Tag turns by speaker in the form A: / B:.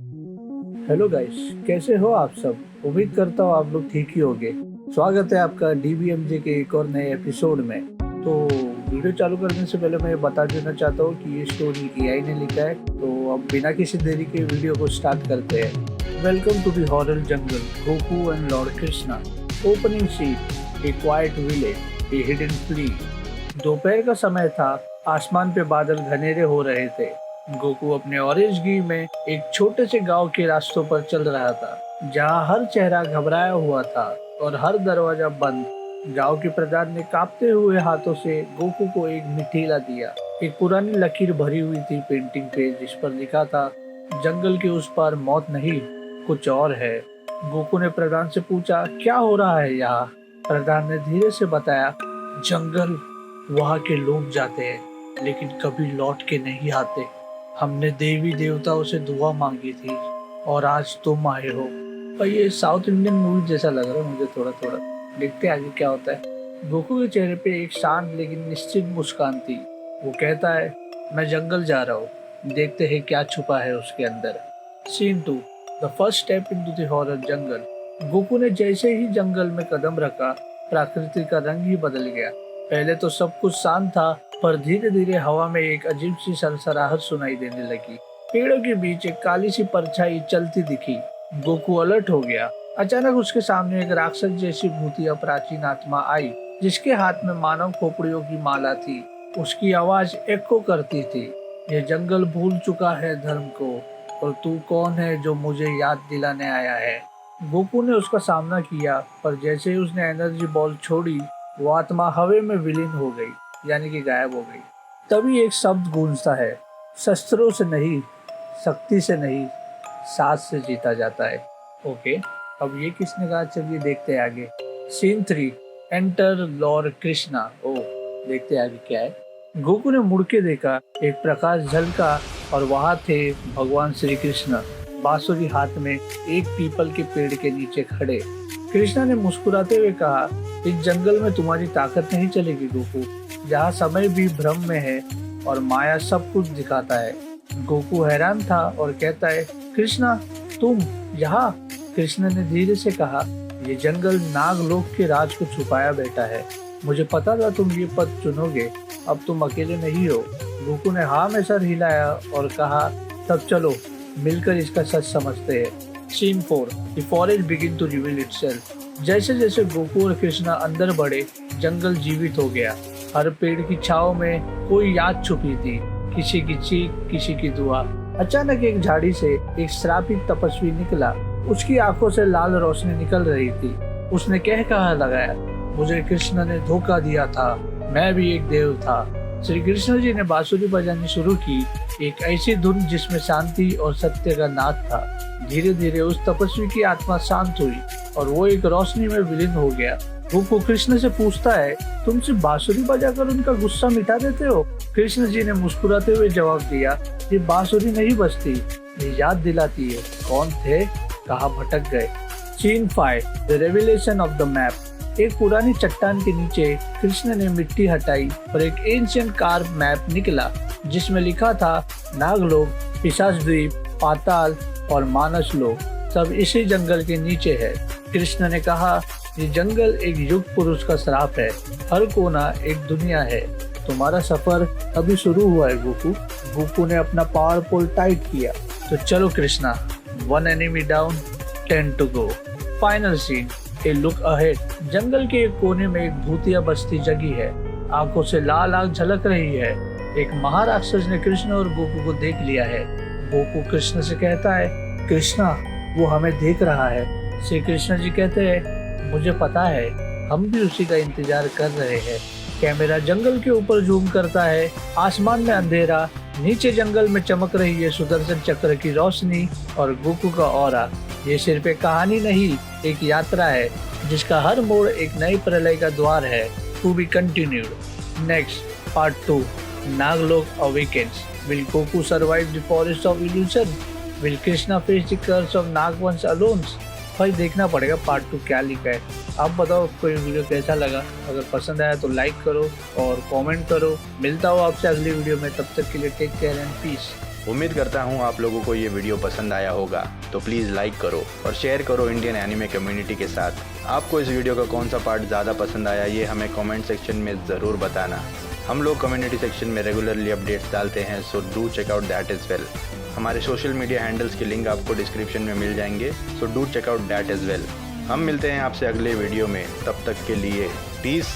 A: Hello guys, कैसे हो आप सब। उम्मीद करता हूँ आप लोग ठीक ही होंगे। स्वागत है आपका डीबीएमजे के एक और नए एपिसोड में। तो वीडियो चालू करने से पहले मैं ये बता देना चाहता हूँ कि ये स्टोरी एआई ने लिखा है। तो अब बिना किसी देरी के वीडियो को स्टार्ट करते हैं। Welcome to the horror jungle, Goku and lord Krishna. Opening scene, a quite village, a hidden flea. दोपहर का समय था। आसमान पे बादल घनेरे हो रहे थे। गोकू अपने ऑरेंज गी में एक छोटे से गांव के रास्तों पर चल रहा था, जहां हर चेहरा घबराया हुआ था और हर दरवाजा बंद। गांव के प्रधान ने कांपते हुए हाथों से गोकू को एक मिठीला दिया। एक पुरानी लकीर भरी हुई थी पेंटिंग पे, जिस पर लिखा था, जंगल के उस पार मौत नहीं, कुछ और है। गोकू ने प्रधान से पूछा, क्या हो रहा है यहाँ। प्रधान ने धीरे से बताया, जंगल, वहाँ के लोग जाते हैं लेकिन कभी लौट के नहीं आते। हमने देवी देवताओं से दुआ मांगी थी और आज तुम आए हो। और ये साउथ इंडियन मूवी जैसा लग रहा है मुझे थोड़ा थोड़ा। देखते हैं आगे क्या होता है। गोकू के चेहरे पे एक शांत लेकिन निश्चित मुस्कान थी। वो कहता है, मैं जंगल जा रहा हूँ, देखते हैं क्या छुपा है उसके अंदर। Scene 2, the first step into the horror jungle. Goku ने जैसे ही जंगल में कदम रखा, प्रकृति का रंग ही बदल गया। पहले तो सब कुछ शांत था, पर धीरे धीरे हवा में एक अजीब सी सरसराहट सुनाई देने लगी। पेड़ों के बीच एक काली सी परछाई चलती दिखी। गोकू अलर्ट हो गया। अचानक उसके सामने एक राक्षस जैसी भूतिया प्राचीन आत्मा आई, जिसके हाथ में मानव खोपड़ियों की माला थी। उसकी आवाज एको करती थी, यह जंगल भूल चुका है धर्म को, और तू कौन है जो मुझे याद दिलाने आया है। गोकू ने उसका सामना किया, पर जैसे ही उसने एनर्जी बॉल छोड़ी, वो आत्मा हवा में विलीन हो गई, यानी कि गायब हो गई। तभी एक शब्द गूंजता है, शस्त्रों से नहीं, शक्ति से नहीं, सांस से जीता जाता है। ओके, अब ये किसने कहा, चलिए देखते हैं आगे। Scene 3, enter lord Krishna. Oh, देखते हैं आगे क्या है। गोकू ने मुड़ के देखा, एक प्रकाश झलका और वहां थे भगवान श्री कृष्ण, बांसुरी हाथ में, एक पीपल के पेड़ के नीचे खड़े। कृष्णा ने मुस्कुराते हुए कहा, इस जंगल में तुम्हारी ताकत नहीं चलेगी गोकू, जहाँ समय भी भ्रम में है और माया सब कुछ दिखाता है। गोकू हैरान था और कहता है, कृष्णा, तुम यहाँ। कृष्ण ने धीरे से कहा, ये जंगल नागलोक के राज को छुपाया बैठा है। मुझे पता था तुम ये पद चुनोगे, अब तुम अकेले नहीं हो। गोकू ने हाँ में सर हिलाया और कहा, तब चलो मिलकर इसका सच समझते हैं। Scene 4, the forest begin to reveal itself. जैसे जैसे गोकू और कृष्णा अंदर बढ़े, जंगल जीवित हो गया। हर पेड़ की छांव में कोई याद छुपी थी, किसी की चीख, किसी की दुआ। अचानक एक झाड़ी से एक श्रापित तपस्वी निकला। उसकी आंखों से लाल रोशनी निकल रही थी। उसने कहा लगाया, मुझे कृष्ण ने धोखा दिया था, मैं भी एक देव था। श्री कृष्ण जी ने बांसुरी बजानी शुरू की, एक ऐसी धुन जिसमें शांति और सत्य का नाद था। धीरे धीरे उस तपस्वी की आत्मा शांत हुई और वो एक रोशनी में विलीन हो गया। गोकू कृष्ण से पूछता है, तुम सिर्फ बांसुरी बजाकर उनका गुस्सा मिटा देते हो। कृष्ण जी ने मुस्कुराते हुए जवाब दिया, ये बांसुरी नहीं बजती, ये याद दिलाती है कौन थे, कहाँ भटक गए। Scene 5, the revelation of the map. एक पुरानी चट्टान के नीचे कृष्ण ने मिट्टी हटाई और एक एंशिएंट कार्व मैप निकला, जिसमें लिखा था, नागलोक, पिशाच द्वीप, पाताल और मानस लोक सब इसी जंगल के नीचे है। कृष्ण ने कहा, ये जंगल एक युग पुरुष का श्राप है, हर कोना एक दुनिया है। तुम्हारा सफर अभी शुरू हुआ है गोकू। गोकू ने अपना पावर पोल टाइट किया। तो चलो Krishna, 1 enemy down, 10 to go. Final scene, a look ahead. जंगल के एक कोने में एक भूतिया बस्ती जगी है, आंखों से लाल आग झलक रही है। एक महाराक्षस ने कृष्ण और गोकू को देख लिया है। गोकू कृष्ण से कहता है, कृष्णा, वो हमें देख रहा है। श्री कृष्ण जी कहते हैं, मुझे पता है, हम भी उसी का इंतजार कर रहे हैं। कैमरा जंगल के ऊपर जूम करता है। आसमान में अंधेरा, नीचे जंगल में चमक रही है सुदर्शन चक्र की रोशनी और गोकू का ऑरा। ये सिर्फ एक कहानी नहीं, एक यात्रा है, जिसका हर मोड़ एक नई प्रलय का द्वार है। To be continued. Next part 2, Naglok अवेकेन्स। Will Goku survive the forest of illusion? Will Krishna face the curse of Nagvans alone? भाई देखना पड़ेगा पार्ट 2 क्या लिखा है। आप बताओ आपको ये वीडियो कैसा लगा। अगर पसंद आया तो लाइक करो और कमेंट करो। मिलता हूँ आपसे अगली वीडियो में, तब तक के लिए टेक केयर एंड पीस।
B: उम्मीद करता हूँ आप लोगों को ये वीडियो पसंद आया होगा, तो प्लीज़ लाइक करो और शेयर करो इंडियन एनिमे कम्युनिटी के साथ। आपको इस वीडियो का कौन सा पार्ट ज़्यादा पसंद आया ये हमें कमेंट सेक्शन में ज़रूर बताना। हम लोग कम्युनिटी सेक्शन में रेगुलरली अपडेट्स डालते हैं, so do check out that is well. हमारे सोशल मीडिया हैंडल्स के लिंक आपको डिस्क्रिप्शन में मिल जाएंगे, so do check out that is well. हम मिलते हैं आपसे अगले वीडियो में, तब तक के लिए पीस।